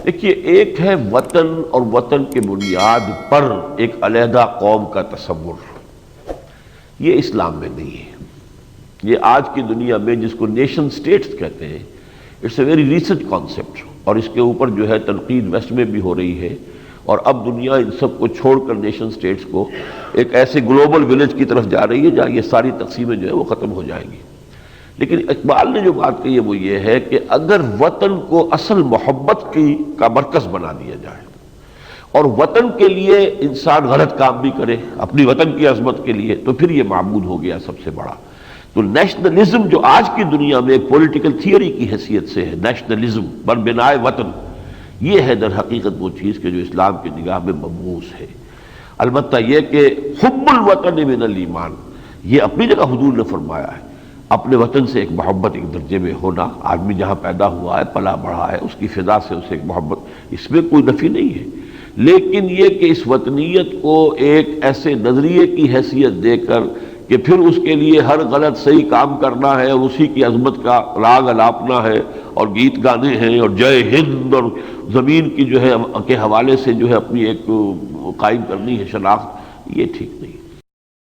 دیکھیے، ایک ہے وطن اور وطن کے بنیاد پر ایک علیحدہ قوم کا تصور، یہ اسلام میں نہیں ہے۔ یہ آج کی دنیا میں جس کو نیشن سٹیٹس کہتے ہیں، it's a very recent concept, اور اس کے اوپر جو ہے تنقید ویسٹ میں بھی ہو رہی ہے، اور اب دنیا ان سب کو چھوڑ کر نیشن سٹیٹس کو ایک ایسے گلوبل ولیج کی طرف جا رہی ہے جہاں یہ ساری تقسیمیں جو ہے وہ ختم ہو جائیں گی۔ لیکن اقبال نے جو بات کہی ہے وہ یہ ہے کہ اگر وطن کو اصل محبت کا مرکز بنا دیا جائے اور وطن کے لیے انسان غلط کام بھی کرے اپنی وطن کی عظمت کے لیے، تو پھر یہ معبود ہو گیا سب سے بڑا۔ تو نیشنلزم جو آج کی دنیا میں ایک پولیٹیکل تھیوری کی حیثیت سے ہے، نیشنلزم بر بنائے وطن، یہ ہے در حقیقت وہ چیز کہ جو اسلام کی نگاہ میں مبعوث ہے۔ البتہ یہ کہ حب الوطن من الایمان، یہ اپنی جگہ حضور نے فرمایا ہے، اپنے وطن سے ایک محبت ایک درجے میں ہونا، آدمی جہاں پیدا ہوا ہے، پلا بڑھا ہے، اس کی فضا سے اسے ایک محبت، اس میں کوئی نفی نہیں ہے۔ لیکن یہ کہ اس وطنیت کو ایک ایسے نظریے کی حیثیت دے کر کہ پھر اس کے لیے ہر غلط صحیح کام کرنا ہے اور اسی کی عظمت کا راگ الاپنا ہے اور گیت گانے ہیں اور جے ہند اور زمین کی جو ہے کے حوالے سے جو ہے اپنی ایک قائم کرنی ہے شناخت، یہ ٹھیک نہیں ہے۔